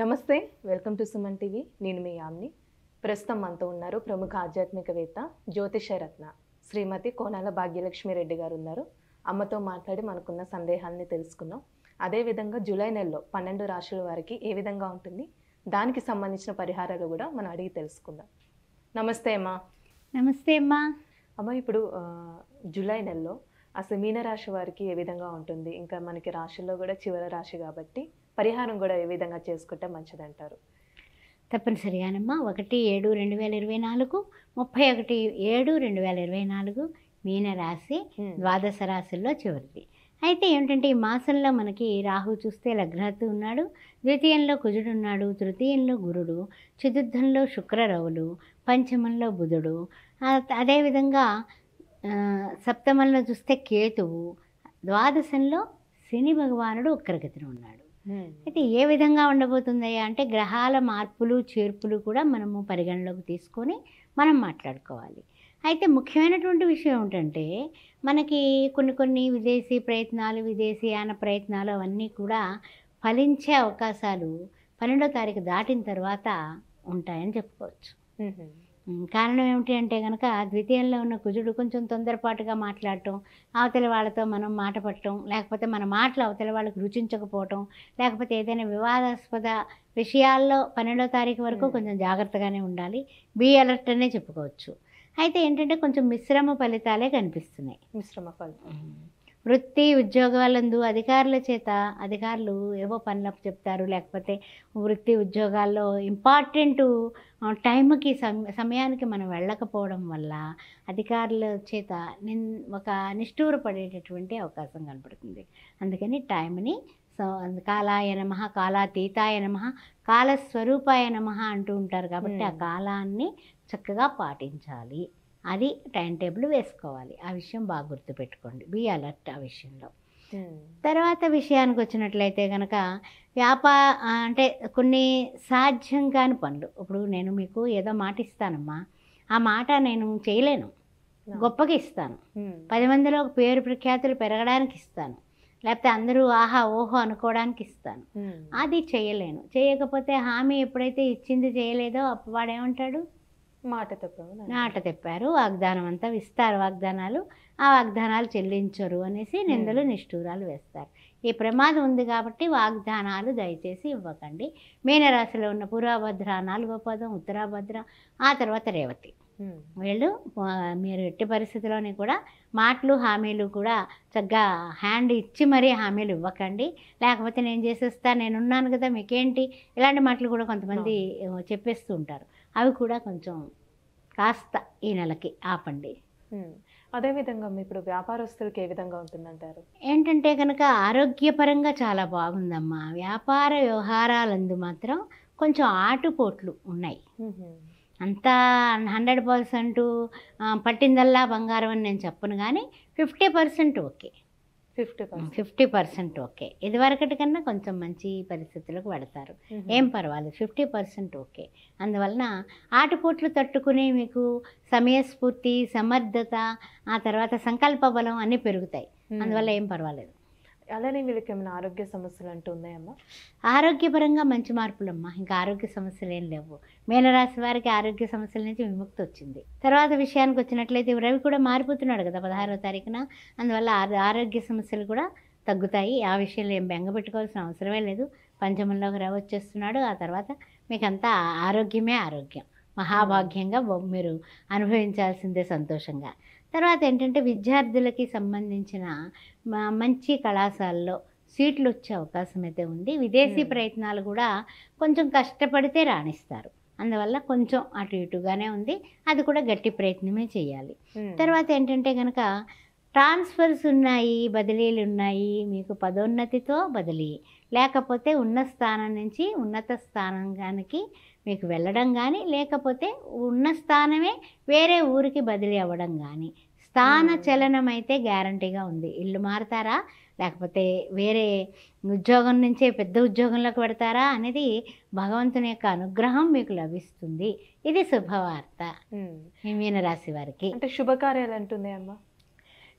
నమస్తే, welcome to Suman TV. నేను మీ యామ్ని. ప్రస్తుతం మనతో ఉన్నారు ప్రముఖ ఆధ్యాత్మికవేత్త, జ్యోతిషరత్న శ్రీమతి కోనాల భాగ్యలక్ష్మి రెడ్డి గారు ఉన్నారు. అమ్మతో మాట్లాడి మనకున్న సందేహాలని తెలుసుకున్నాం. అదేవిధంగా జూలై నెలలో 12 రాశుల వారికి ఏ విధంగా ఉంటుంది, దానికి సంబంధించిన పరిహారాలు కూడా మనం అడిగి తెలుసుకుందాం. నమస్తే అమ్మా. నమస్తే అమ్మా. అమ్మ, ఇప్పుడు జూలై నెలలో అసలు మీనరాశి వారికి ఏ విధంగా ఉంటుంది, ఇంకా మనకి రాశుల్లో కూడా చివరి రాశి కాబట్టి పరిహారం కూడా ఏ విధంగా చేసుకుంటే మంచిదంటారు? తప్పనిసరిగానమ్మా. 1/7/2024, 31/7/2024 మీనరాశి ద్వాదశ రాశుల్లో చివరిది. అయితే ఏమిటంటే ఈ మాసంలో మనకి రాహు చూస్తే లగ్నాత్తు ఉన్నాడు, ద్వితీయంలో కుజుడు ఉన్నాడు, తృతీయంలో గురుడు, చతుర్థంలో శుక్రరవులు, పంచమంలో బుధుడు, అదేవిధంగా సప్తమంలో చూస్తే కేతువు, ద్వాదశంలో శని భగవానుడు వక్రగతిన ఉన్నాడు. అయితే ఏ విధంగా ఉండబోతుందయ్యా అంటే గ్రహాల మార్పులు చేర్పులు కూడా మనము పరిగణలోకి తీసుకొని మనం మాట్లాడుకోవాలి. అయితే ముఖ్యమైనటువంటి విషయం ఏమిటంటే మనకి కొన్ని విదేశీ ప్రయత్నాలు, విదేశీయాన ప్రయత్నాలు అవన్నీ కూడా ఫలించే అవకాశాలు 12వ తారీఖు దాటిన తర్వాత ఉంటాయని చెప్పుకోవచ్చు. కారణం ఏమిటి అంటే కనుక ద్వితీయంలో ఉన్న కుజుడు కొంచెం తొందరపాటుగా మాట్లాడటం, అవతలి వాళ్ళతో మనం మాట పట్టడం, లేకపోతే మన మాటలు అవతలి వాళ్ళకి రుచించకపోవటం, లేకపోతే ఏదైనా వివాదాస్పద విషయాల్లో 12వ తారీఖు వరకు కొంచెం జాగ్రత్తగానే ఉండాలి. బీ అలర్ట్ అనే చెప్పుకోవచ్చు. అయితే ఏంటంటే కొంచెం మిశ్రమ ఫలితాలే కనిపిస్తున్నాయి. మిశ్రమ ఫలితం. వృత్తి ఉద్యోగాలందు అధికారులు ఏవో పనులకు చెప్తారు, లేకపోతే వృత్తి ఉద్యోగాల్లో ఇంపార్టెంట్ టైంకి సమయానికి మనం వెళ్ళకపోవడం వల్ల అధికారుల చేత ఒక నిష్ఠూరపడేటటువంటి అవకాశం కనపడుతుంది. అందుకని టైంని కాలాయ నమః, కాలాతీతాయ నమః, కాలస్వరూపాయ నమః అంటూ ఉంటారు. కాబట్టి ఆ కాలాన్ని చక్కగా పాటించాలి. అది టైం టేబుల్ వేసుకోవాలి. ఆ విషయం బాగా గుర్తుపెట్టుకోండి. బీ అలర్ట్ ఆ విషయంలో. తర్వాత విషయానికి వచ్చినట్లయితే కనుక అంటే కొన్ని సాధ్యం కాని పనులు. ఇప్పుడు నేను మీకు ఏదో మాట ఇస్తానమ్మా, ఆ మాట నేను చేయలేను, గొప్పగా ఇస్తాను, 10 మందిలో పేరు ప్రఖ్యాతులు పెరగడానికి ఇస్తాను, లేకపోతే అందరూ ఆహా ఓహో అనుకోవడానికి ఇస్తాను. అది చేయలేను. చేయకపోతే హామీ ఎప్పుడైతే ఇచ్చింది చేయలేదో అప్పుడు వాడేమంటాడు, మాట తెప్పారు, వాగ్దానం అంతా ఇస్తారు, వాగ్దానాలు, ఆ వాగ్దానాలు చెల్లించరు అనేసి నిందలు నిష్ఠూరాలు వేస్తారు. ఈ ప్రమాదం ఉంది కాబట్టి వాగ్దానాలు దయచేసి ఇవ్వకండి. మీనరాశిలో ఉన్న పూర్వభద్ర 4వ పదం, ఉత్తరాభద్ర, ఆ తర్వాత రేవతి, వీళ్ళు మీరు ఎట్టి పరిస్థితిలోని కూడా మాటలు హామీలు కూడా చక్కగా హ్యాండ్ ఇచ్చి మరీ హామీలు ఇవ్వకండి. లేకపోతే నేను చేసేస్తా, నేనున్నాను కదా మీకేంటి, ఇలాంటి మాటలు కూడా కొంతమంది చెప్పేస్తూ ఉంటారు. అవి కూడా కొంచెం కాస్త ఈ నెలకి ఆపండి. అదేవిధంగా ఇప్పుడు వ్యాపారస్తులకి ఏ విధంగా ఉంటుందంటారు? ఏంటంటే కనుక ఆరోగ్యపరంగా చాలా బాగుందమ్మా. వ్యాపార వ్యవహారాలందు మాత్రం కొంచెం ఆటుపోట్లు ఉన్నాయి. అంతా 100% పట్టిందల్లా బంగారం అని నేను చెప్పను, కానీ 50% ఓకే, 50% ఓకే. ఇదివరకటి కన్నా కొంచెం మంచి పరిస్థితులకు పెడతారు, ఏం పర్వాలేదు, 50% ఓకే. అందువలన ఆటుపోట్లు తట్టుకుని మీకు సమయస్ఫూర్తి, సమర్థత, ఆ తర్వాత సంకల్ప బలం అన్నీ పెరుగుతాయి. అందువల్ల ఏం పర్వాలేదు. అలానే వీళ్ళకి ఏమైనా ఆరోగ్య సమస్యలు అంటూ ఉన్నాయమ్మా? ఆరోగ్యపరంగా మంచి మార్పులమ్మా. ఇంకా ఆరోగ్య సమస్యలు ఏం లేవు. మీనరాశి వారికి ఆరోగ్య సమస్యల నుంచి విముక్తి వచ్చింది. తర్వాత విషయానికి వచ్చినట్లయితే రవి కూడా మారిపోతున్నాడు కదా 16వ తారీఖున. అందువల్ల ఆరోగ్య సమస్యలు కూడా తగ్గుతాయి. ఆ విషయంలో ఏం బెంగ పెట్టుకోవాల్సిన అవసరమే లేదు. పంచమంలోకి రవి వచ్చేస్తున్నాడు. ఆ తర్వాత మీకంతా ఆరోగ్యమే ఆరోగ్యం, మహాభాగ్యంగా మీరు అనుభవించాల్సిందే సంతోషంగా. తర్వాత ఏంటంటే విద్యార్థులకి సంబంధించిన మంచి కళాశాలలో సీట్లు వచ్చే అవకాశం అయితే ఉంది. విదేశీ ప్రయత్నాలు కూడా కొంచెం కష్టపడితే రాణిస్తారు. అందువల్ల కొంచెం అటు ఇటుగానే ఉంది. అది కూడా గట్టి ప్రయత్నమే చేయాలి. తర్వాత ఏంటంటే కనుక ట్రాన్స్ఫర్స్ ఉన్నాయి, బదిలీలు ఉన్నాయి. మీకు పదోన్నతితో బదిలీ, లేకపోతే ఉన్న స్థానం నుంచి ఉన్నత స్థానానికి మీకు వెళ్ళడం కానీ, లేకపోతే ఉన్న స్థానమే వేరే ఊరికి బదిలీ అవ్వడం కానీ, స్థాన చలనం అయితే గ్యారంటీగా ఉంది. ఇల్లు మారుతారా, లేకపోతే వేరే ఉద్యోగం నుంచే పెద్ద ఉద్యోగంలోకి పెడతారా అనేది భగవంతుని యొక్క అనుగ్రహం మీకు లభిస్తుంది. ఇది శుభవార్త ఈ మీనరాశి వారికి. అంటే శుభకార్యాలు అంటున్నాయమ్మా?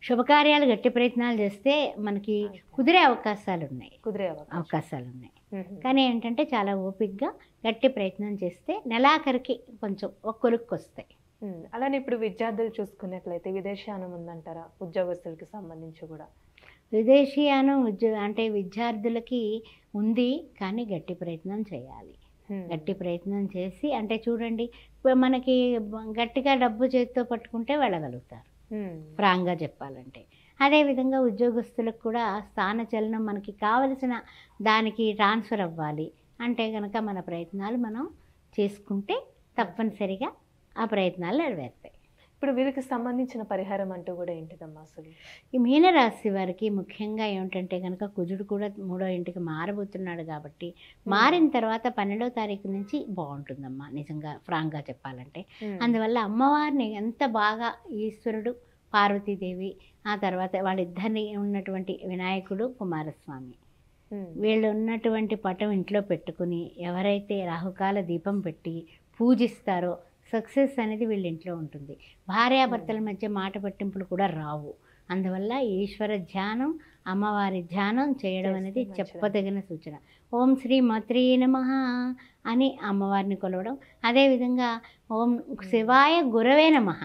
శుభకార్యాలు గట్టి ప్రయత్నాలు చేస్తే మనకి కుదిరే అవకాశాలు ఉన్నాయి. కానీ ఏంటంటే చాలా ఓపికగా గట్టి ప్రయత్నం చేస్తే నెలాఖరికి కొంచెం ఒక కొలుక్కి వస్తాయి. అలానే ఇప్పుడు విద్యార్థులు చూసుకున్నట్లయితే విదేశీయానం ఉందంటారా ఉద్యోగస్తులకి సంబంధించి కూడా? విదేశీయానం అంటే విద్యార్థులకి ఉంది, కానీ గట్టి ప్రయత్నం చేయాలి. గట్టి ప్రయత్నం చేసి అంటే చూడండి, ఇప్పుడు మనకి గట్టిగా డబ్బు చేతితో పట్టుకుంటే వెళ్ళగలుగుతారు, ఫ్రాంక్గా చెప్పాలంటే. అదేవిధంగా ఉద్యోగస్తులకు కూడా స్థానచలనం మనకి కావలసిన దానికి ట్రాన్స్ఫర్ అవ్వాలి అంటే కనుక మన ప్రయత్నాలు మనం చేసుకుంటే తప్పనిసరిగా ఆ ప్రయత్నాలు నెరవేరుతాయి. ఇప్పుడు వీరికి సంబంధించిన పరిహారం అంటూ కూడా ఏంటిదమ్మా అసలు? ఈ మీనరాశి వారికి ముఖ్యంగా ఏమిటంటే కనుక కుజుడు కూడా 3వ ఇంటికి మారబోతున్నాడు కాబట్టి మారిన తర్వాత 12వ తారీఖు నుంచి బాగుంటుందమ్మా, నిజంగా ఫ్రాంక్గా చెప్పాలంటే. అందువల్ల అమ్మవారిని ఎంత బాగా ఈశ్వరుడు, పార్వతీదేవి, ఆ తర్వాత వాళ్ళిద్దరిని ఉన్నటువంటి వినాయకుడు, కుమారస్వామి, వీళ్ళు ఉన్నటువంటి పటం ఇంట్లో పెట్టుకుని ఎవరైతే రాహుకాల దీపం పెట్టి పూజిస్తారో సక్సెస్ అనేది వీళ్ళ ఇంట్లో ఉంటుంది. భార్యాభర్తల మధ్య మాట పట్టింపులు కూడా రావు. అందువల్ల ఈశ్వర ధ్యానం, అమ్మవారి ధ్యానం చేయడం అనేది చెప్పదగిన సూచన. ఓం శ్రీ మాత్రే నమః అని అమ్మవారిని కొలవడం, అదేవిధంగా ఓం శివాయ గురవే నమః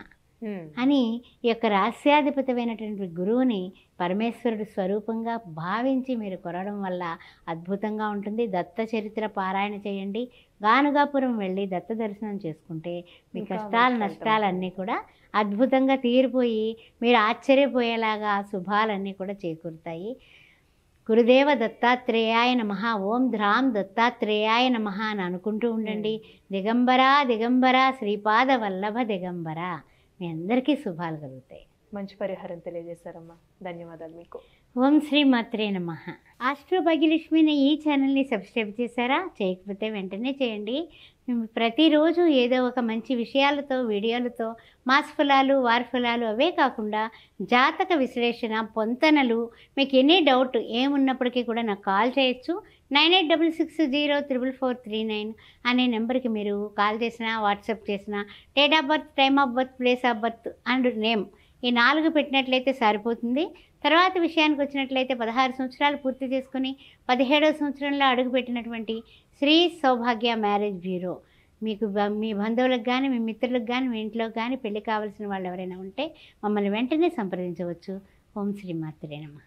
అని ఈ యొక్క రాస్యాధిపతమైనటువంటి గురువుని పరమేశ్వరుడు స్వరూపంగా భావించి మీరు కొరవడం వల్ల అద్భుతంగా ఉంటుంది. దత్త చరిత్ర పారాయణ చేయండి. గానుగాపురం వెళ్ళి దత్త దర్శనం చేసుకుంటే మీ కష్టాలు నష్టాలన్నీ కూడా అద్భుతంగా తీరిపోయి మీరు ఆశ్చర్యపోయేలాగా శుభాలన్నీ కూడా చేకూరుతాయి. గురుదేవ దత్తాత్రేయాయ నమః, ఓం ధ్రాం దత్తాత్రేయాయ నమః అని అనుకుంటూ ఉండండి. దిగంబరా దిగంబరా శ్రీపాద వల్లభ దిగంబరా, మీ అందరికీ శుభాలు కలుగుతాయి. మంచి పరిహారం తెలియజేశారమ్మా, ధన్యవాదాలు మీకు. ఓం శ్రీ మాత్రే నమః. ఆస్ట్రో భాగ్యలక్ష్మి ఈ ఛానల్ని సబ్స్క్రైబ్ చేశారా? చేయకపోతే వెంటనే చేయండి. మేము ప్రతిరోజు ఏదో ఒక మంచి విషయాలతో, వీడియోలతో, మాస ఫలాలు, వార ఫలాలు, అవే కాకుండా జాతక విశ్లేషణ, పొంతనలు, మీకు ఎనీ డౌట్ ఏమున్నప్పటికీ కూడా నాకు కాల్ చేయొచ్చు. 9866044439 అనే నెంబర్కి మీరు కాల్ చేసినా, వాట్సాప్ చేసినా, date of birth, time of birth, place of birth and name ఈ 4 పెట్టినట్లయితే సరిపోతుంది. తర్వాత విషయానికి వచ్చినట్లయితే 16 సంవత్సరాలు పూర్తి చేసుకుని 17వ సంవత్సరంలో అడుగుపెట్టినటువంటి శ్రీ సౌభాగ్య మ్యారేజ్ బ్యూరో, మీకు మీ బంధువులకు కానీ, మీ మిత్రులకు కానీ, మీ ఇంట్లో కానీ పెళ్లి కావాల్సిన వాళ్ళు ఎవరైనా ఉంటే మమ్మల్ని వెంటనే సంప్రదించవచ్చు. ఓం శ్రీ మాత్రే నమః.